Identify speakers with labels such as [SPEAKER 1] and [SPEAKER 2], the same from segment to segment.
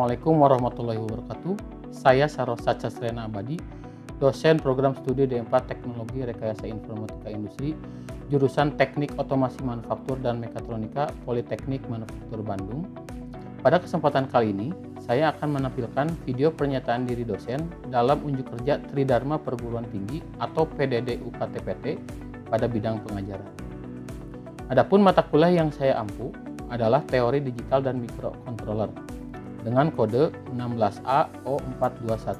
[SPEAKER 1] Assalamualaikum warahmatullahi wabarakatuh. Saya Saroh Sacasrena Abadi, dosen program studi D4 Teknologi Rekayasa Informatika Industri, jurusan Teknik Otomasi Manufaktur dan Mekatronika, Politeknik Manufaktur Bandung. Pada kesempatan kali ini, saya akan menampilkan video pernyataan diri dosen dalam unjuk kerja Tridharma Perguruan Tinggi atau PDD UKT-PT pada bidang pengajaran. Adapun mata kuliah yang saya ampu adalah Teori Digital dan Microcontroller dengan kode 16A0421.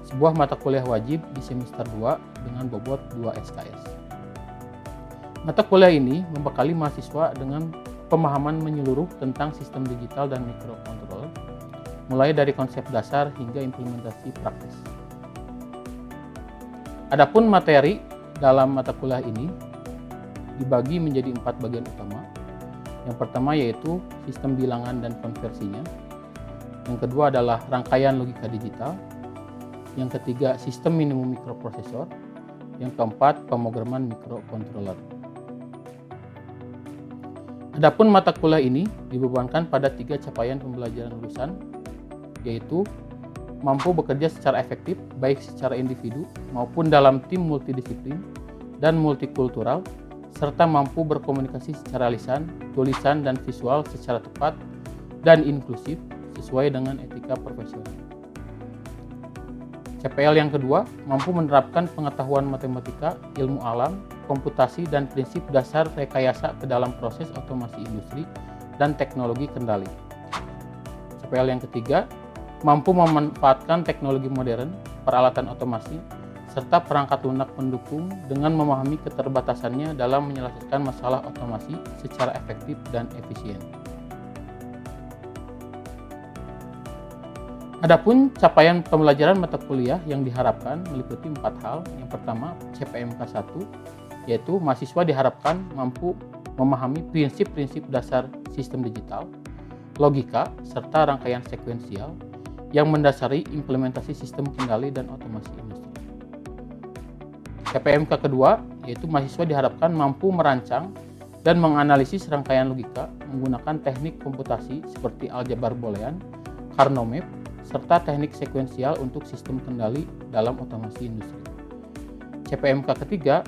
[SPEAKER 1] Sebuah mata kuliah wajib di semester 2 dengan bobot 2 SKS. Mata kuliah ini membekali mahasiswa dengan pemahaman menyeluruh tentang sistem digital dan microcontroller, mulai dari konsep dasar hingga implementasi praktis. Adapun materi dalam mata kuliah ini dibagi menjadi 4 bagian utama. Yang pertama yaitu sistem bilangan dan konversinya. Yang kedua adalah rangkaian logika digital. Yang ketiga sistem minimum mikroprosesor. Yang keempat pemrograman mikrocontroller. Adapun mata kuliah ini dibebankan pada 3 capaian pembelajaran lulusan, yaitu mampu bekerja secara efektif baik secara individu maupun dalam tim multidisiplin dan multikultural, serta mampu berkomunikasi secara lisan, tulisan, dan visual secara tepat dan inklusif sesuai dengan etika profesional. CPL yang kedua, mampu menerapkan pengetahuan matematika, ilmu alam, komputasi, dan prinsip dasar rekayasa ke dalam proses otomasi industri dan teknologi kendali. CPL yang ketiga, mampu memanfaatkan teknologi modern, peralatan otomasi, serta perangkat lunak pendukung dengan memahami keterbatasannya dalam menyelesaikan masalah otomasi secara efektif dan efisien. Adapun capaian pembelajaran mata kuliah yang diharapkan meliputi 4 hal. Yang pertama, CPMK 1, yaitu mahasiswa diharapkan mampu memahami prinsip-prinsip dasar sistem digital, logika, serta rangkaian sekuensial yang mendasari implementasi sistem kendali dan otomasi industri. CPMK kedua, yaitu mahasiswa diharapkan mampu merancang dan menganalisis rangkaian logika menggunakan teknik komputasi seperti aljabar boolean, Karnaugh map, serta teknik sekuensial untuk sistem kendali dalam otomasi industri. CPMK ketiga,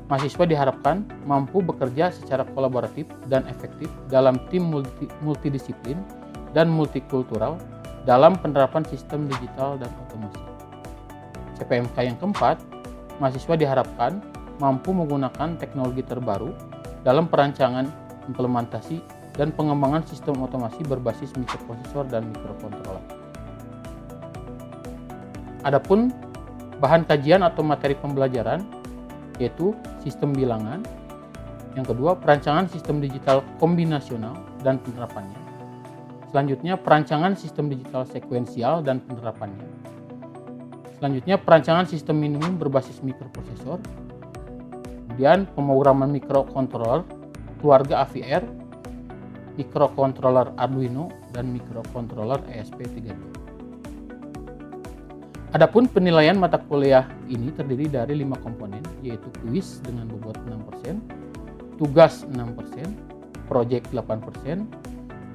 [SPEAKER 1] mahasiswa diharapkan mampu bekerja secara kolaboratif dan efektif dalam tim multidisiplin dan multikultural dalam penerapan sistem digital dan otomasi. CPMK yang keempat, mahasiswa diharapkan mampu menggunakan teknologi terbaru dalam perancangan, implementasi, dan pengembangan sistem otomasi berbasis mikroprosesor dan mikrokontroller. Adapun bahan kajian atau materi pembelajaran yaitu sistem bilangan. Yang kedua, perancangan sistem digital kombinasional dan penerapannya. Selanjutnya, perancangan sistem digital sekuensial dan penerapannya. Selanjutnya, perancangan sistem minimum berbasis mikroprosesor. Kemudian, pemrograman mikrocontroller, keluarga AVR, mikrocontroller Arduino, dan mikrocontroller ESP32. Adapun penilaian mata kuliah ini terdiri dari 5 komponen, yaitu kuis dengan bobot 6%, tugas 6%, proyek 8%,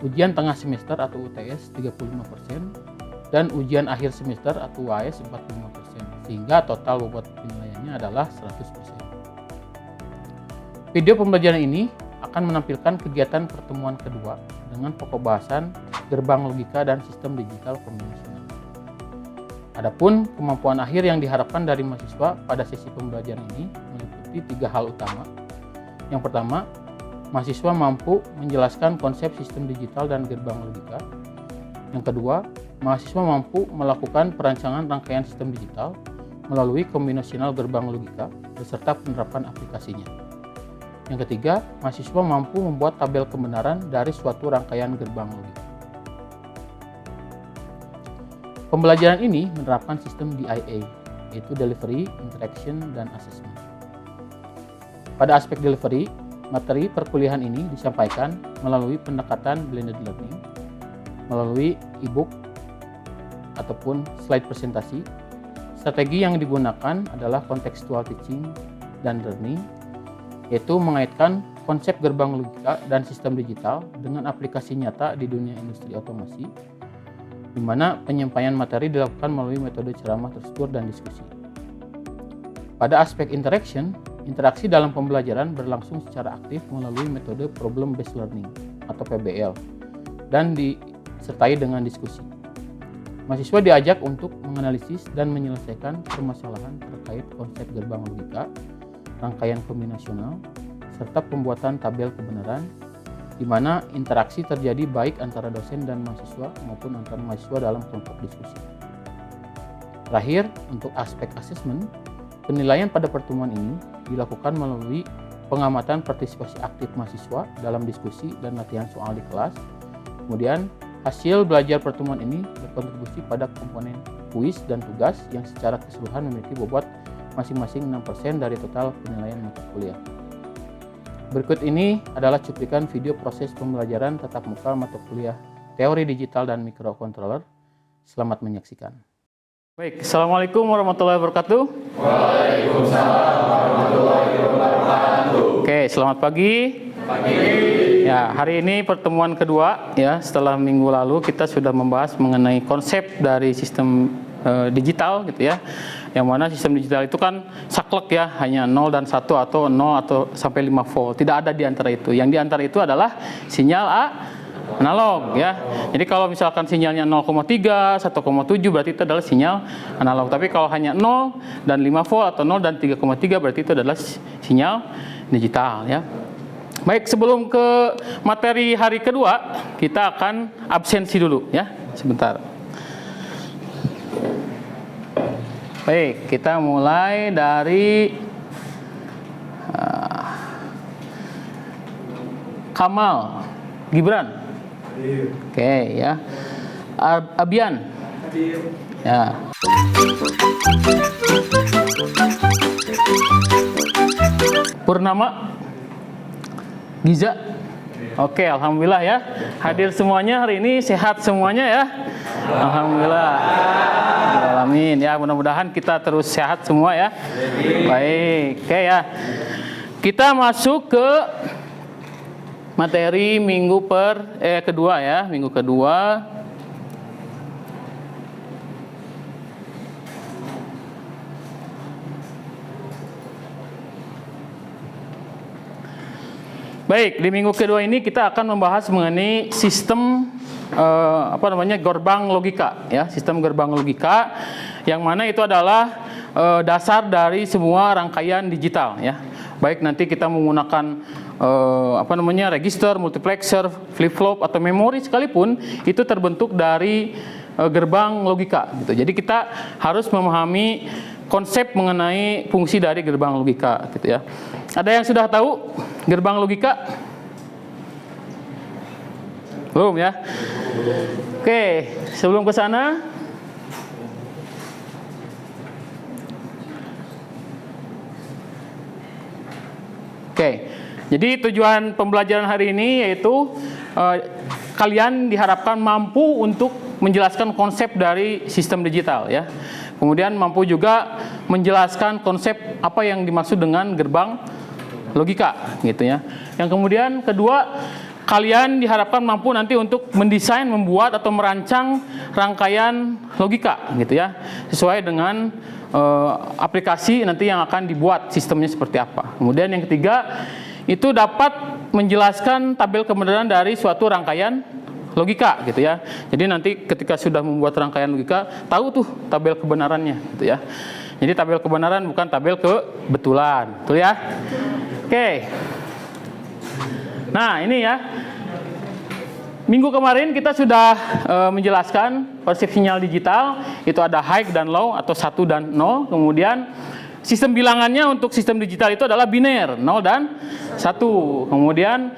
[SPEAKER 1] ujian tengah semester atau UTS 35%, dan ujian akhir semester atau UAS 45%, sehingga total bobot penilaiannya adalah 100%. Video pembelajaran ini akan menampilkan kegiatan pertemuan kedua dengan pokok bahasan gerbang logika dan sistem digital kombinasional. Adapun kemampuan akhir yang diharapkan dari mahasiswa pada sesi pembelajaran ini meliputi 3 hal utama. Yang pertama, mahasiswa mampu menjelaskan konsep sistem digital dan gerbang logika. Yang kedua, mahasiswa mampu melakukan perancangan rangkaian sistem digital melalui kombinasional gerbang logika beserta penerapan aplikasinya. Yang ketiga, mahasiswa mampu membuat tabel kebenaran dari suatu rangkaian gerbang logika. Pembelajaran ini menerapkan sistem DIA, yaitu Delivery, Interaction, dan Assessment. Pada aspek delivery, materi perkuliahan ini disampaikan melalui pendekatan blended learning, melalui e-book ataupun slide presentasi. Strategi yang digunakan adalah contextual teaching dan learning, yaitu mengaitkan konsep gerbang logika dan sistem digital dengan aplikasi nyata di dunia industri otomasi. di mana penyampaian materi dilakukan melalui metode ceramah terstruktur dan diskusi. Pada aspek interaction, interaksi dalam pembelajaran berlangsung secara aktif melalui metode problem based learning atau PBL dan disertai dengan diskusi. Mahasiswa diajak untuk menganalisis dan menyelesaikan permasalahan terkait konsep gerbang logika, rangkaian kombinasional, serta pembuatan tabel kebenaran, di mana interaksi terjadi baik antara dosen dan mahasiswa maupun antara mahasiswa dalam kelompok diskusi. Terakhir, untuk aspek asesmen, penilaian pada pertemuan ini dilakukan melalui pengamatan partisipasi aktif mahasiswa dalam diskusi dan latihan soal di kelas. Kemudian, hasil belajar pertemuan ini berkontribusi pada komponen kuis dan tugas yang secara keseluruhan memiliki bobot masing-masing 6% dari total penilaian mata kuliah. Berikut ini adalah cuplikan video proses pembelajaran tatap muka mata kuliah Teori Digital dan Microcontroller. Selamat menyaksikan. Baik, Assalamualaikum warahmatullahi wabarakatuh.
[SPEAKER 2] Waalaikumsalam warahmatullahi wabarakatuh.
[SPEAKER 1] Oke, selamat pagi. Ya, hari ini pertemuan kedua ya, setelah minggu lalu kita sudah membahas mengenai konsep dari sistem digital gitu ya. Yang mana sistem digital itu kan saklek ya, hanya 0 dan 1 atau 0 atau sampai 5 volt. Tidak ada di antara itu. Yang di antara itu adalah sinyal analog ya. Jadi kalau misalkan sinyalnya 0,3, 1,7 berarti itu adalah sinyal analog. Tapi kalau hanya 0 dan 5 volt atau 0 dan 3,3 berarti itu adalah sinyal digital ya. Baik, sebelum ke materi hari kedua, kita akan absensi dulu ya, sebentar. Baik, kita mulai dari Kamal Gibran. Oke ya. Abian. Ya. Purnama Giza. Oke, alhamdulillah ya. Hadir semuanya hari ini, sehat semuanya ya. Alhamdulillah. Amin ya, mudah-mudahan kita terus sehat semua ya. Baik, oke ya. Kita masuk ke materi minggu kedua ya, minggu kedua. Baik, di minggu kedua ini kita akan membahas mengenai sistem gerbang logika ya, sistem gerbang logika yang mana itu adalah dasar dari semua rangkaian digital ya. Baik nanti kita menggunakan register, multiplexer, flip-flop atau memori sekalipun itu terbentuk dari gerbang logika gitu. Jadi kita harus memahami konsep mengenai fungsi dari gerbang logika gitu ya. Ada yang sudah tahu gerbang logika? Belum ya? Oke, sebelum ke sana jadi tujuan pembelajaran hari ini yaitu kalian diharapkan mampu untuk menjelaskan konsep dari sistem digital ya. Kemudian mampu juga menjelaskan konsep apa yang dimaksud dengan gerbang logika gitu ya. Yang kemudian kedua, kalian diharapkan mampu nanti untuk mendesain, membuat atau merancang rangkaian logika gitu ya, sesuai dengan aplikasi nanti yang akan dibuat sistemnya seperti apa. Kemudian yang ketiga, itu dapat menjelaskan tabel kebenaran dari suatu rangkaian logika gitu ya. Jadi nanti ketika sudah membuat rangkaian logika, tahu tuh tabel kebenarannya gitu ya. Jadi tabel kebenaran bukan tabel kebetulan, betul ya? Oke. Nah, ini ya. Minggu kemarin kita sudah menjelaskan konsep sinyal digital, itu ada high dan low atau 1 dan 0. Kemudian sistem bilangannya untuk sistem digital itu adalah biner, 0 dan 1. Kemudian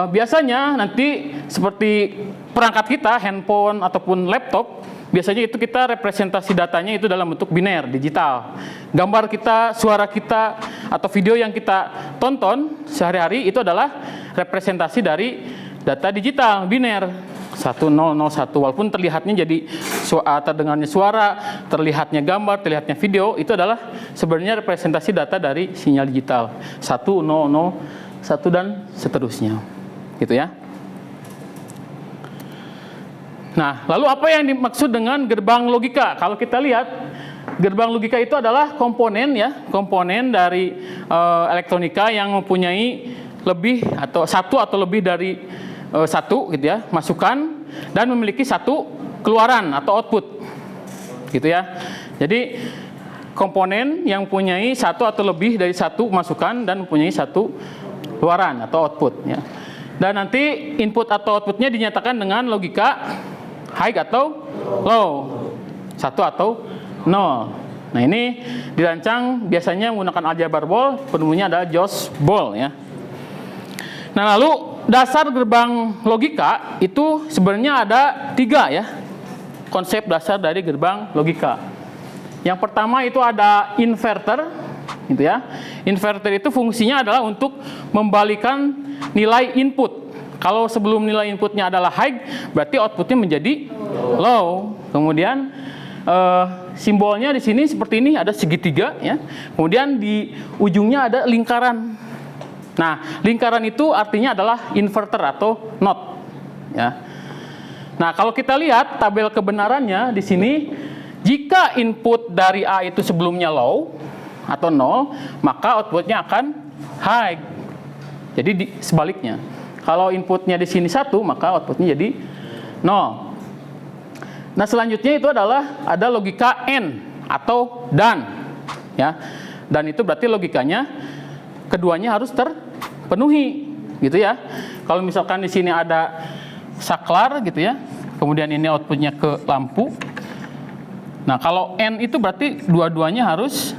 [SPEAKER 1] biasanya nanti seperti perangkat kita, handphone ataupun laptop, biasanya itu kita representasi datanya itu dalam bentuk biner, digital. Gambar kita, suara kita, atau video yang kita tonton sehari-hari itu adalah representasi dari data digital, biner. 1001, walaupun terlihatnya jadi terdengarnya suara, terlihatnya gambar, terlihatnya video, itu adalah sebenarnya representasi data dari sinyal digital 1, 0, 0, 1 dan seterusnya gitu ya. Nah, lalu apa yang dimaksud dengan gerbang logika? Kalau kita lihat, gerbang logika itu adalah komponen ya, komponen dari elektronika yang mempunyai lebih atau satu atau lebih dari satu gitu ya, masukan dan memiliki satu keluaran atau output. Gitu ya. Jadi komponen yang mempunyai satu atau lebih dari satu masukan dan mempunyai satu keluaran atau output ya. Dan nanti input atau outputnya dinyatakan dengan logika high atau low, 1 atau 0. Nah, ini dirancang biasanya menggunakan aljabar ball, penemunya adalah Josh Ball ya. Nah, lalu dasar gerbang logika itu sebenarnya ada 3 ya, konsep dasar dari gerbang logika. Yang pertama itu ada inverter, gitu ya. Inverter itu fungsinya adalah untuk membalikan nilai input. Kalau sebelum nilai inputnya adalah high, berarti outputnya menjadi low. Kemudian simbolnya di sini seperti ini, ada segitiga ya. Kemudian di ujungnya ada lingkaran. Nah, lingkaran itu artinya adalah inverter atau not ya. Nah, kalau kita lihat tabel kebenarannya di sini, jika input dari A itu sebelumnya low atau 0, maka outputnya akan high. Jadi sebaliknya. Kalau inputnya di sini 1, maka outputnya jadi 0. Nah, selanjutnya itu adalah ada logika AND atau DAN ya. Dan itu berarti logikanya keduanya harus terpenuhi gitu ya. Kalau misalkan di sini ada saklar gitu ya, kemudian ini outputnya ke lampu. Nah, kalau N itu berarti dua-duanya harus,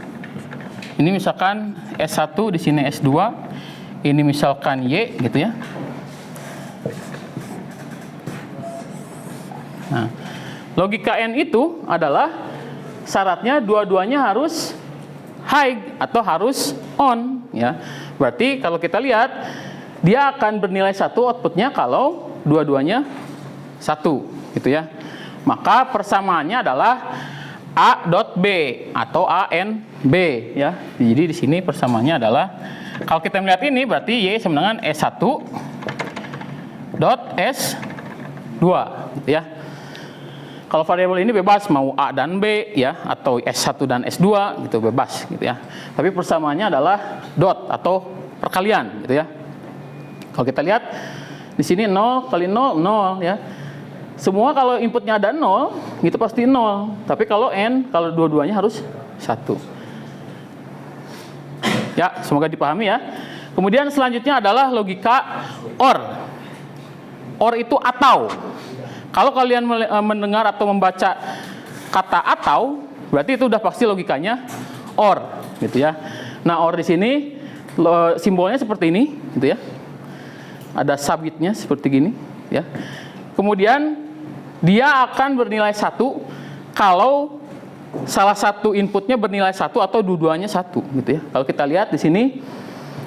[SPEAKER 1] ini misalkan S1, di sini S2, ini misalkan Y gitu ya. Nah, logika N itu adalah syaratnya dua-duanya harus high atau harus on ya. Berarti kalau kita lihat, dia akan bernilai 1 outputnya kalau dua-duanya 1 gitu ya. Maka persamaannya adalah A dot B atau ANB ya. Jadi di sini persamaannya adalah, kalau kita melihat ini berarti Y sama dengan S1 dot S2 gitu ya. Kalau variabel ini bebas mau A dan B ya, atau S1 dan S2 gitu, bebas gitu ya. Tapi persamaannya adalah dot atau perkalian gitu ya. Kalau kita lihat di sini 0 kali 0 0 ya. Semua kalau inputnya ada 0, itu pasti 0. Tapi kalau N, kalau dua-duanya harus 1. Ya, semoga dipahami ya. Kemudian selanjutnya adalah logika OR. OR itu atau. Kalau kalian mendengar atau membaca kata atau, berarti itu udah pasti logikanya OR gitu ya. Nah, OR di sini simbolnya seperti ini gitu ya. Ada sabitnya seperti gini ya. Kemudian dia akan bernilai 1 kalau salah satu inputnya bernilai 1 atau dua-duanya 1 gitu ya. Kalau kita lihat di sini,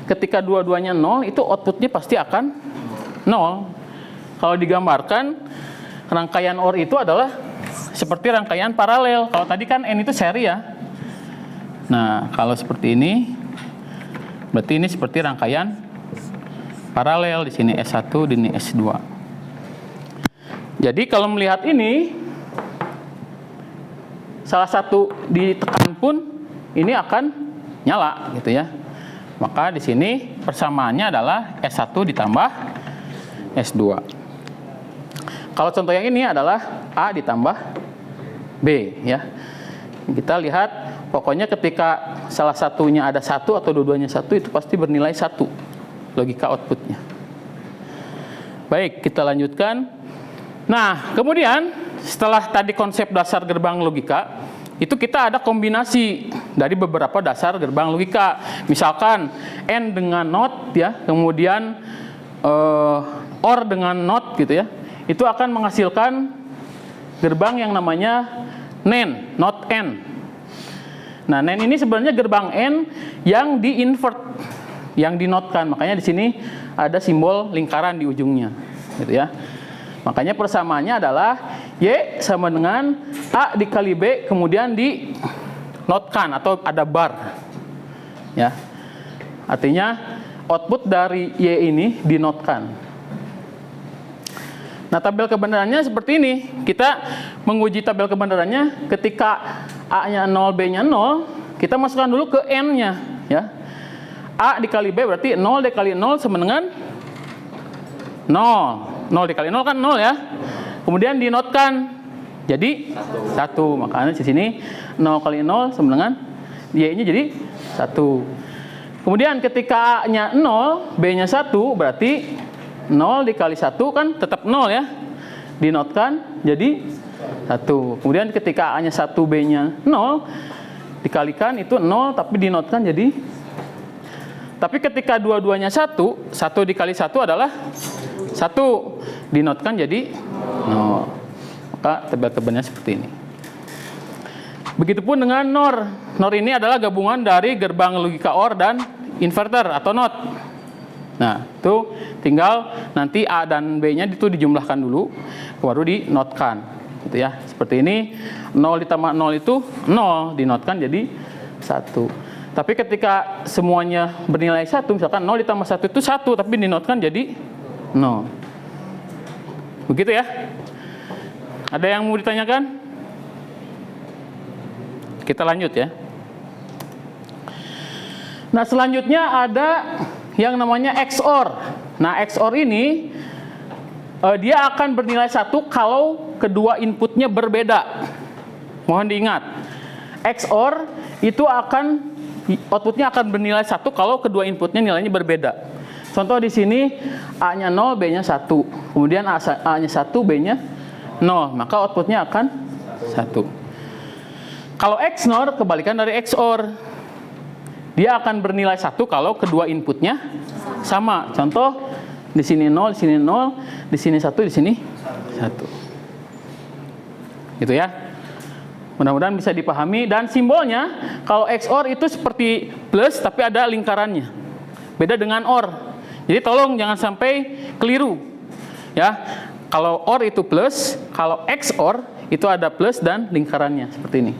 [SPEAKER 1] ketika dua-duanya 0, itu outputnya pasti akan 0. Kalau digambarkan, rangkaian OR itu adalah seperti rangkaian paralel. Kalau tadi kan N itu seri ya. Nah, kalau seperti ini, berarti ini seperti rangkaian paralel. Di sini S1, di sini S2. Jadi kalau melihat ini, salah satu ditekan pun ini akan nyala gitu ya. Maka di sini persamaannya adalah S1 ditambah S2. Kalau contoh yang ini adalah A ditambah B ya. Kita lihat pokoknya ketika salah satunya ada 1 atau dua-duanya 1, itu pasti bernilai 1 logika outputnya. Baik, kita lanjutkan. Nah, kemudian setelah tadi konsep dasar gerbang logika, itu kita ada kombinasi dari beberapa dasar gerbang logika. Misalkan N dengan NOT ya, kemudian OR dengan NOT gitu ya. Itu akan menghasilkan gerbang yang namanya NAND, not N. Nah, NAND ini sebenarnya gerbang N yang di-invert, yang dinotkan. Makanya di sini ada simbol lingkaran di ujungnya, gitu ya. Makanya persamaannya adalah Y sama dengan A dikali B, kemudian dinotkan atau ada bar. Ya. Artinya output dari Y ini dinotkan. Nah, tabel kebenarannya seperti ini. Kita menguji tabel kebenarannya ketika A-nya 0, B-nya 0, kita masukkan dulu ke N-nya, ya. A dikali B berarti 0 dikali 0 sama dengan 0. 0 dikali 0 kan 0 ya. Kemudian dinotkan jadi 1. Makanya di sini 0 kali 0 sama dengan Y-nya jadi 1. Kemudian ketika A-nya 0, B-nya 1, berarti 0 dikali 1 kan tetap 0 ya. Dinotkan jadi 1. Kemudian ketika A-nya 1, B-nya 0, dikalikan itu 0 tapi dinotkan jadi. Tapi ketika dua-duanya 1 dikali 1 adalah 1. Dinotkan jadi 0. Maka tabel kebenarannya seperti ini. Begitupun dengan NOR. NOR ini adalah gabungan dari gerbang logika OR dan inverter atau NOT. Nah, itu tinggal nanti A dan B-nya itu dijumlahkan dulu, baru dinotkan. Gitu ya. Seperti ini, 0 ditambah 0 itu 0, dinotkan jadi 1. Tapi ketika semuanya bernilai 1, misalkan 0 ditambah 1 itu 1, tapi dinotkan jadi 0. Begitu ya. Ada yang mau ditanyakan? Kita lanjut ya. Nah, selanjutnya ada yang namanya XOR. Nah, XOR ini dia akan bernilai 1 kalau kedua inputnya berbeda. Mohon diingat. XOR itu outputnya akan bernilai 1 kalau kedua inputnya nilainya berbeda. Contoh di sini A-nya 0, B-nya 1. Kemudian A-nya 1, B-nya 0, maka outputnya akan 1. Kalau XNOR kebalikan dari XOR. Dia akan bernilai 1 kalau kedua inputnya sama. Contoh di sini 0, di sini 0, di sini 1, di sini 1. Gitu ya. Mudah-mudahan bisa dipahami. Dan simbolnya kalau XOR itu seperti plus tapi ada lingkarannya. Beda dengan OR. Jadi tolong jangan sampai keliru. Ya. Kalau OR itu plus, kalau XOR itu ada plus dan lingkarannya seperti ini.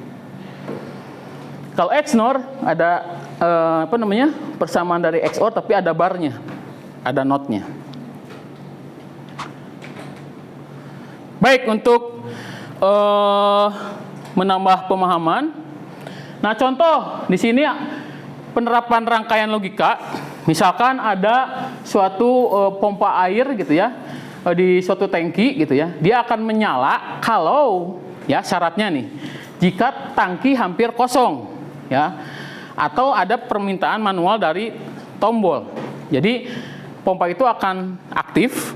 [SPEAKER 1] Kalau XNOR ada persamaan dari XOR tapi ada barnya, ada notnya. Baik, untuk menambah pemahaman. Nah, contoh di sini penerapan rangkaian logika. Misalkan ada suatu pompa air gitu ya. Di suatu tangki gitu ya, dia akan menyala kalau ya syaratnya nih, jika tangki hampir kosong ya, atau ada permintaan manual dari tombol. Jadi pompa itu akan aktif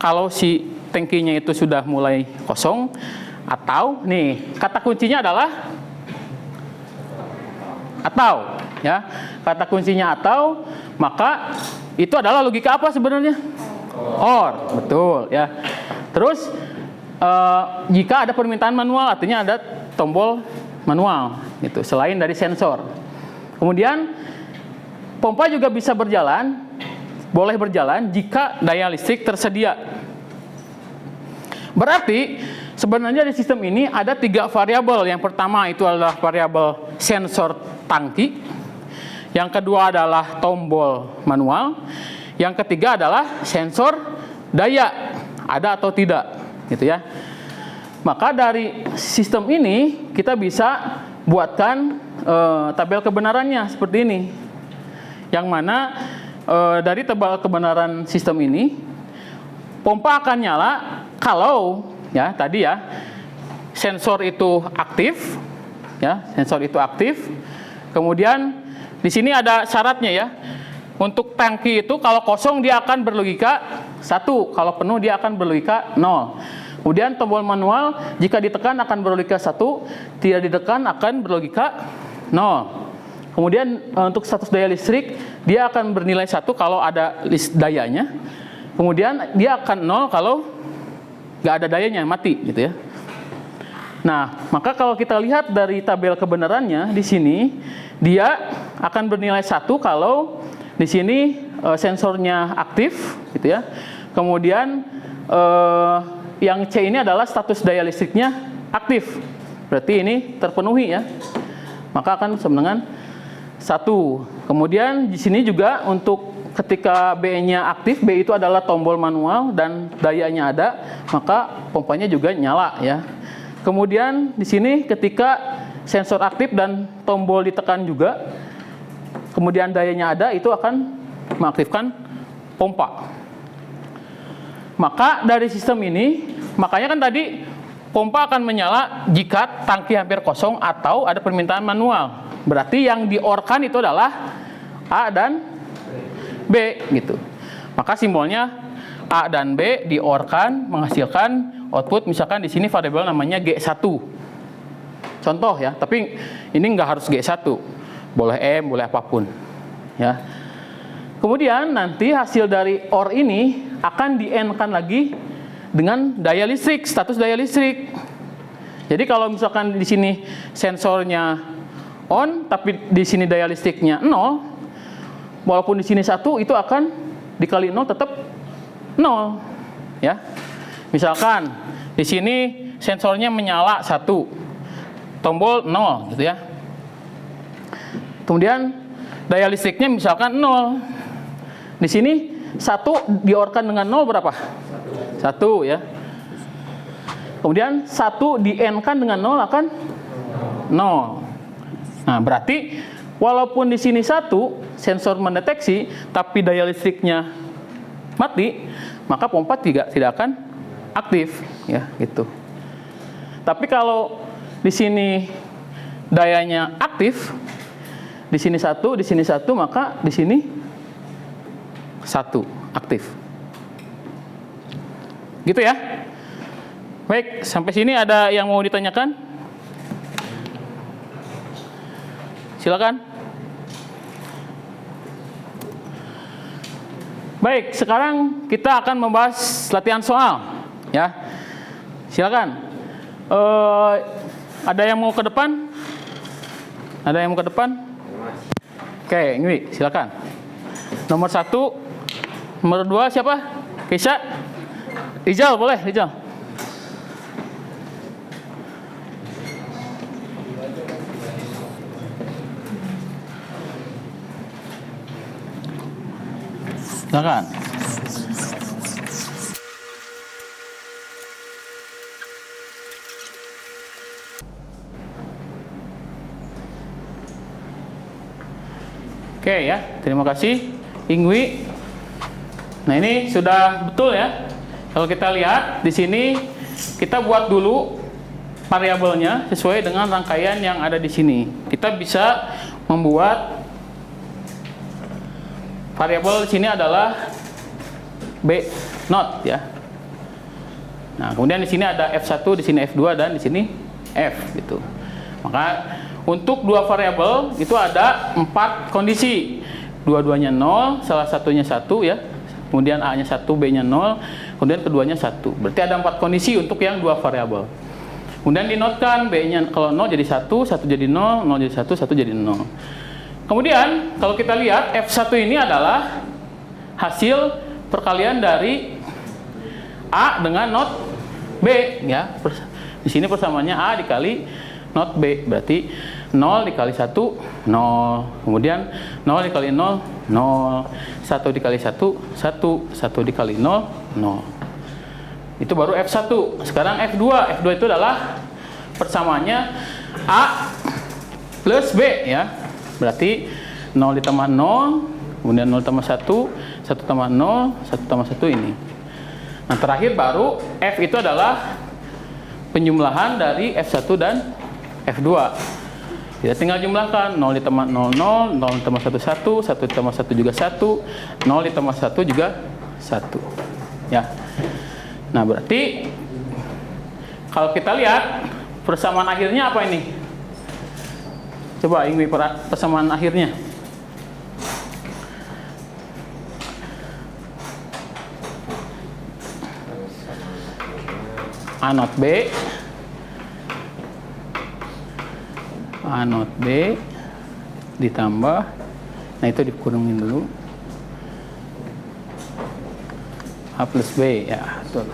[SPEAKER 1] kalau si tangkinya itu sudah mulai kosong, atau nih kata kuncinya adalah atau ya, kata kuncinya atau, maka itu adalah logika apa sebenarnya? OR, betul ya. Terus jika ada permintaan manual, artinya ada tombol manual, gitu. Selain dari sensor. Kemudian pompa juga bisa berjalan, boleh berjalan jika daya listrik tersedia. Berarti sebenarnya di sistem ini ada 3 variabel. Yang pertama itu adalah variabel sensor tangki. Yang kedua adalah tombol manual. Yang ketiga adalah sensor daya, ada atau tidak, gitu ya. Maka dari sistem ini kita bisa buatkan tabel kebenarannya seperti ini. Yang mana dari tabel kebenaran sistem ini, pompa akan nyala kalau ya tadi ya sensor itu aktif, ya sensor itu aktif. Kemudian di sini ada syaratnya ya. Untuk tangki itu kalau kosong dia akan berlogika 1, kalau penuh dia akan berlogika 0. Kemudian tombol manual jika ditekan akan berlogika 1, tidak ditekan akan berlogika 0. Kemudian untuk status daya listrik dia akan bernilai 1 kalau ada list dayanya. Kemudian dia akan 0 kalau nggak ada dayanya, mati gitu ya. Nah, maka kalau kita lihat dari tabel kebenarannya di sini dia akan bernilai 1 kalau di sini sensornya aktif, gitu ya. Kemudian yang C ini adalah status daya listriknya aktif. Berarti ini terpenuhi ya. Maka akan sama dengan 1. Kemudian di sini juga untuk ketika B-nya aktif, B itu adalah tombol manual dan dayanya ada, maka pompanya juga nyala ya. Kemudian di sini ketika sensor aktif dan tombol ditekan juga, kemudian dayanya ada, itu akan mengaktifkan pompa. Maka dari sistem ini, makanya kan tadi pompa akan menyala jika tangki hampir kosong atau ada permintaan manual. Berarti yang di-OR-kan itu adalah A dan B gitu. Maka simbolnya A dan B di-OR-kan menghasilkan output, misalkan di sini variabel namanya G1. Contoh ya, tapi ini nggak harus G1. Boleh M, boleh apapun. Ya. Kemudian nanti hasil dari OR ini akan di-AND-kan lagi dengan daya listrik, status daya listrik. Jadi kalau misalkan di sini sensornya on, tapi di sini daya listriknya 0, walaupun di sini 1, itu akan dikali 0 tetap 0. Ya. Misalkan di sini sensornya menyala 1, tombol 0 gitu ya. Kemudian daya listriknya misalkan 0. Di sini 1 di-OR-kan dengan 0 berapa? 1 ya. Kemudian 1 di-AND-kan dengan 0 akan 0. Nah, berarti walaupun di sini 1 sensor mendeteksi tapi daya listriknya mati, maka pompa tidak akan aktif ya gitu. Tapi kalau di sini dayanya aktif, di sini 1, di sini 1, maka di sini 1 aktif. Gitu ya. Baik, sampai sini ada yang mau ditanyakan? Silakan. Baik, sekarang kita akan membahas latihan soal, ya. Silakan. Ada yang mau ke depan? Ada yang mau ke depan? Oke, ini silakan. Nomor 1, nomor 2 siapa? Keisha? Rizal, boleh, Rizal. Silakan. Oke ya, terima kasih Ingwi. Nah, ini sudah betul ya. Kalau kita lihat di sini, kita buat dulu variabelnya sesuai dengan rangkaian yang ada di sini. Kita bisa membuat variabel di sini adalah B not ya. Nah, kemudian di sini ada F1, di sini F2 dan di sini F gitu. Maka untuk dua variabel itu ada 4 kondisi. Dua-duanya 0, salah satunya 1 ya. Kemudian A-nya 1, B-nya 0, kemudian keduanya 1. Berarti ada 4 kondisi untuk yang dua variabel. Kemudian dinotkan B-nya kalau 0 jadi 1, 1 jadi 0, 0 jadi 1, 1 jadi 0. Kemudian kalau kita lihat F1 ini adalah hasil perkalian dari A dengan not B ya. Di sini persamaannya A dikali not B, berarti 0 dikali 1 0. Kemudian 0 dikali 0 0. 1 dikali 1 1, 1 dikali 0 0. Itu baru F1. Sekarang F2. F2 itu adalah persamaannya A plus B ya. Berarti 0 ditambah 0, kemudian 0 tambah 1, 1 tambah 0, 1 tambah 1 ini. Nah, terakhir baru F itu adalah penjumlahan dari F1 dan F2. Kita tinggal jumlahkan 0 ditambah 0, 0, 0 ditambah 1, 1, 1 ditambah 1 juga 1, 0 ditambah 1 juga 1. Ya. Nah, berarti kalau kita lihat persamaan akhirnya apa ini? Coba Ingwi persamaan akhirnya. A not B, A not B ditambah, nah itu dikurungin dulu, A plus B ya, betul.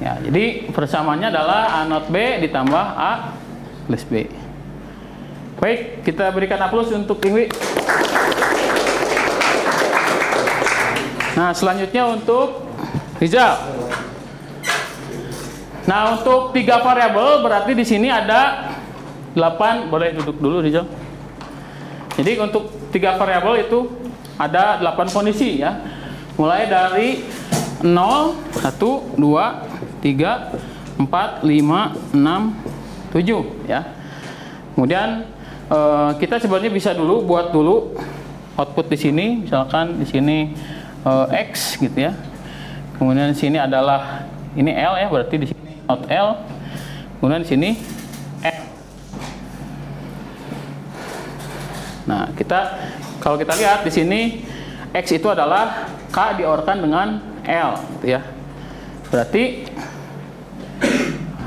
[SPEAKER 1] Ya, jadi persamaannya adalah A not B ditambah A plus B. Baik, kita berikan aplaus untuk Ingwi. Nah, selanjutnya untuk Rizal. Nah, untuk 3 variabel berarti di sini ada 8, boleh duduk dulu Rizal. Jadi untuk 3 variabel itu ada 8 kondisi ya. Mulai dari 0, 1, 2, 3, 4, 5, 6, 7 ya. Kemudian kita sebenarnya bisa dulu buat dulu output di sini, misalkan di sini X gitu ya. Kemudian di sini adalah ini L ya, berarti di sini not L. Kemudian di sini M. Nah, kalau kita lihat di sini X itu adalah K diorkan dengan L gitu ya. Berarti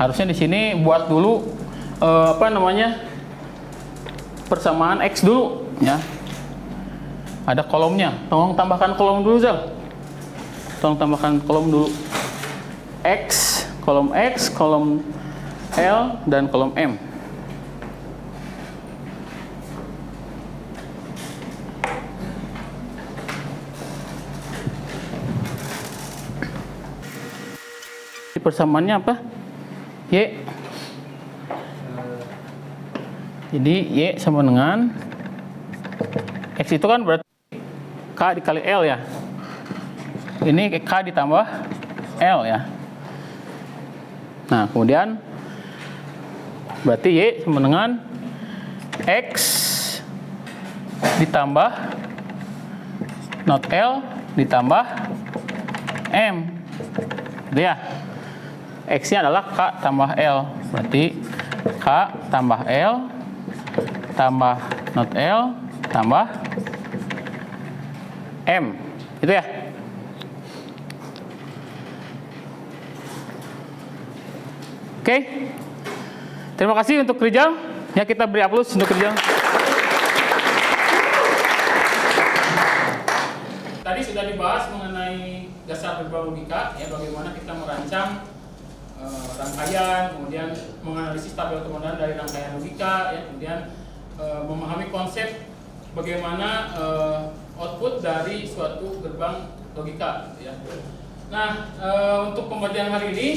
[SPEAKER 1] harusnya di sini buat dulu persamaan X dulu ya. Ada kolomnya. Tolong tambahkan kolom dulu, Zal. Tolong tambahkan kolom dulu. X, kolom L dan kolom M. Persamaannya apa? Y. Jadi Y sama dengan X itu kan berarti K dikali L ya. Ini K ditambah L ya. Nah, kemudian berarti Y sama dengan X ditambah not L ditambah M. Gitu ya. X-nya adalah K tambah L. Berarti K tambah L tambah not L tambah M. Gitu ya. Oke. Terima kasih untuk Rizal. Ya, kita beri aplaus untuk Rizal. Tadi sudah dibahas mengenai dasar berbau logika, ya, bagaimana kita merancang rangkaian, kemudian menganalisis tabel kemudahan dari rangkaian logika, ya, kemudian memahami konsep bagaimana output dari suatu gerbang logika, ya. Nah, untuk pembelajaran hari ini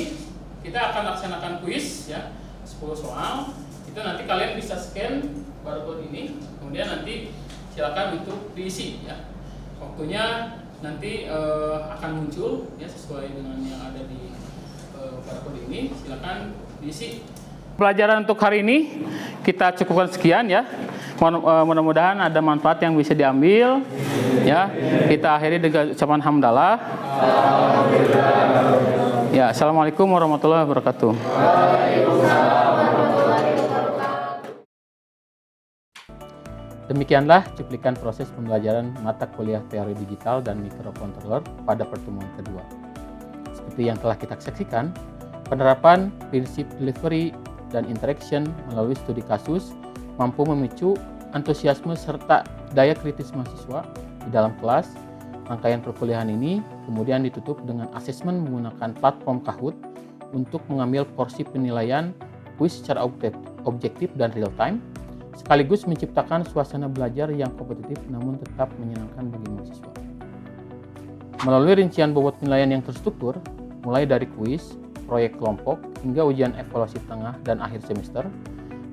[SPEAKER 1] kita akan laksanakan kuis ya, 10 soal. Itu nanti kalian bisa scan barcode ini, kemudian nanti silakan untuk diisi ya. Waktunya nanti akan muncul ya sesuai dengan yang ada di barcode ini, silakan diisi. Pelajaran untuk hari ini kita cukupkan sekian ya. Mudah-mudahan ada manfaat yang bisa diambil ya. Kita akhiri dengan ucapan hamdalah. Ya, assalamualaikum warahmatullahi wabarakatuh. Demikianlah cuplikan proses pembelajaran mata kuliah teori digital dan microcontroller pada pertemuan kedua. Seperti yang telah kita saksikan, penerapan prinsip delivery dan interaction melalui studi kasus mampu memicu antusiasme serta daya kritis mahasiswa di dalam kelas. Rangkaian perkuliahan ini kemudian ditutup dengan asesmen menggunakan platform Kahoot untuk mengambil porsi penilaian kuis secara objektif dan real time, sekaligus menciptakan suasana belajar yang kompetitif namun tetap menyenangkan bagi mahasiswa. Melalui rincian bobot penilaian yang terstruktur, mulai dari kuis, proyek kelompok, hingga ujian evaluasi tengah dan akhir semester,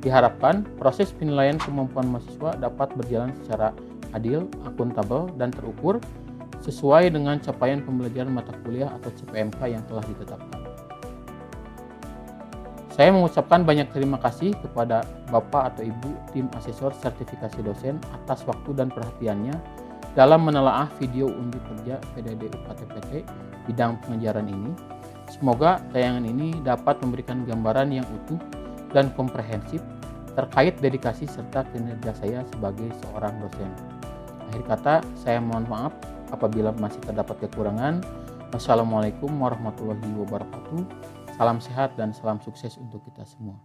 [SPEAKER 1] diharapkan proses penilaian kemampuan mahasiswa dapat berjalan secara adil, akuntabel, dan terukur sesuai dengan capaian pembelajaran mata kuliah atau CPMK yang telah ditetapkan. Saya mengucapkan banyak terima kasih kepada Bapak atau Ibu tim asesor sertifikasi dosen atas waktu dan perhatiannya dalam menelaah video uji kerja PDD UKT-PT bidang pengajaran ini. Semoga tayangan ini dapat memberikan gambaran yang utuh dan komprehensif terkait dedikasi serta kinerja saya sebagai seorang dosen. Akhir kata, saya mohon maaf apabila masih terdapat kekurangan. Wassalamualaikum warahmatullahi wabarakatuh. Salam sehat dan salam sukses untuk kita semua.